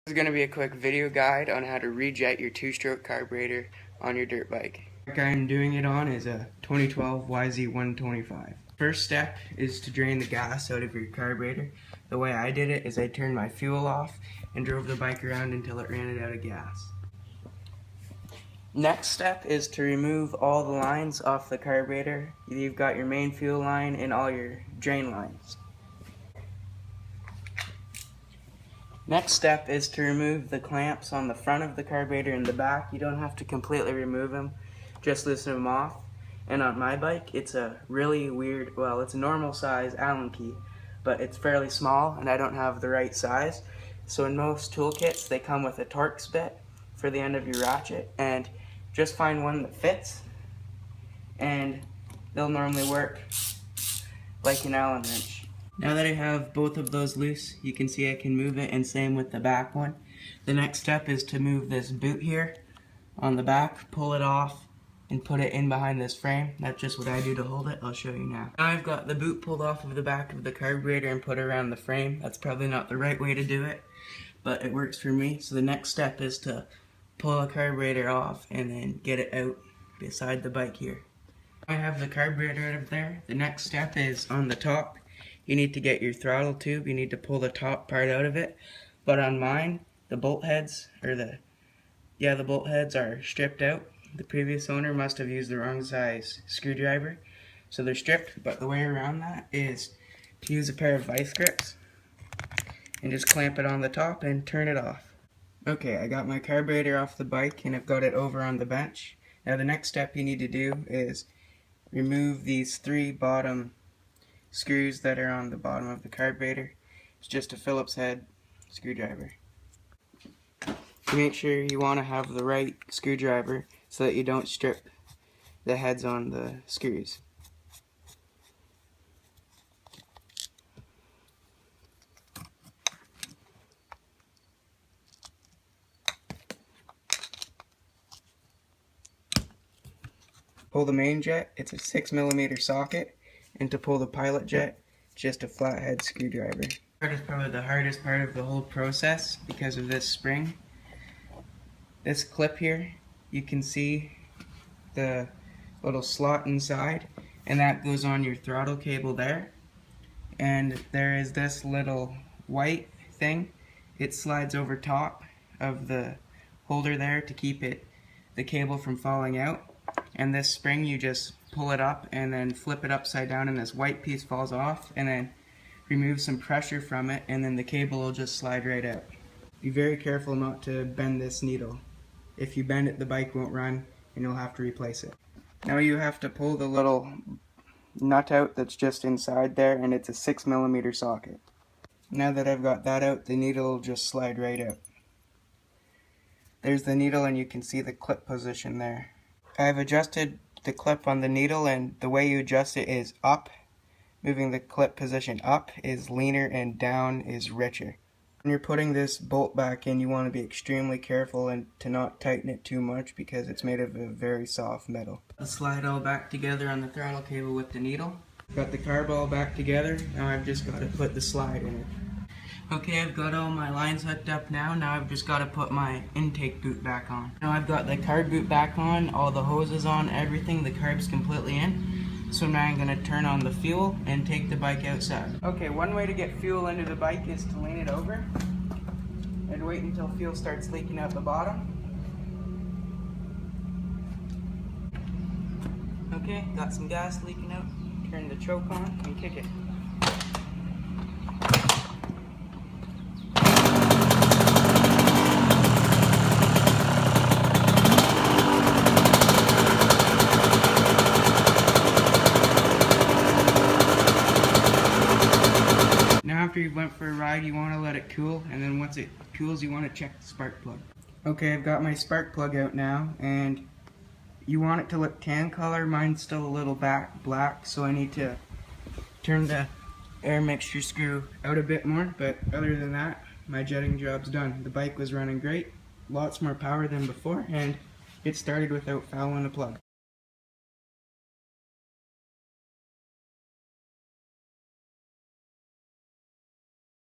This is going to be a quick video guide on how to rejet your two-stroke carburetor on your dirt bike. The bike I'm doing it on is a 2012 YZ125. First step is to drain the gas out of your carburetor. The way I did it is I turned my fuel off and drove the bike around until it ran it out of gas. Next step is to remove all the lines off the carburetor. You've got your main fuel line and all your drain lines. Next step is to remove the clamps on the front of the carburetor and the back. You don't have to completely remove them, just loosen them off. And on my bike, it's a really weird, well, it's a normal size Allen key, but it's fairly small and I don't have the right size. So in most toolkits, they come with a Torx bit for the end of your ratchet, and just find one that fits and they'll normally work like an Allen wrench. Now that I have both of those loose, you can see I can move it, and same with the back one. The next step is to move this boot here on the back, pull it off, and put it in behind this frame. That's just what I do to hold it. I'll show you now. Now I've got the boot pulled off of the back of the carburetor and put around the frame. That's probably not the right way to do it, but it works for me. So the next step is to pull the carburetor off and then get it out beside the bike here. I have the carburetor out of there. The next step is on the top. You need to get your throttle tube. You need to pull the top part out of it. But on mine, the bolt heads, the bolt heads are stripped out. The previous owner must have used the wrong size screwdriver, so they're stripped. But the way around that is to use a pair of vice grips and just clamp it on the top and turn it off. Okay, I got my carburetor off the bike and I've got it over on the bench. Now the next step you need to do is remove these 3 bottom screws that are on the bottom of the carburetor. It's just a Phillips head screwdriver. To make sure you want to have the right screwdriver so that you don't strip the heads on the screws. Pull the main jet, it's a 6mm socket. And to pull the pilot jet, just a flathead screwdriver. That is probably the hardest part of the whole process because of this spring. This clip here, you can see the little slot inside, and that goes on your throttle cable there. And there is this little white thing. It slides over top of the holder there to keep the cable from falling out. And this spring, you just pull it up and then flip it upside down, and this white piece falls off, and then remove some pressure from it, and then the cable will just slide right out. Be very careful not to bend this needle. If you bend it, the bike won't run and you'll have to replace it. Now you have to pull the little nut out that's just inside there, and it's a 6mm socket. Now that I've got that out, the needle will just slide right out. There's the needle, and you can see the clip position there. I've adjusted the clip on the needle, and the way you adjust it is up. Moving the clip position up is leaner and down is richer. When you're putting this bolt back in, you want to be extremely careful and to not tighten it too much because it's made of a very soft metal. I'll slide all back together on the throttle cable with the needle. Got the carb all back together. Now I've just got to put the slide in it. Okay, I've got all my lines hooked up now. Now I've just got to put my intake boot back on. Now I've got the carb boot back on, all the hoses on, everything. The carb's completely in. So now I'm going to turn on the fuel and take the bike outside. Okay, one way to get fuel into the bike is to lean it over and wait until fuel starts leaking out the bottom. Okay, got some gas leaking out. Turn the choke on and kick it. After you went for a ride, you want to let it cool, and then once it cools, you want to check the spark plug. Okay, I've got my spark plug out now, and you want it to look tan color. Mine's still a little black, so I need to turn the air mixture screw out a bit more, but other than that, my jetting job's done. The bike was running great, lots more power than before, and it started without fouling the plug.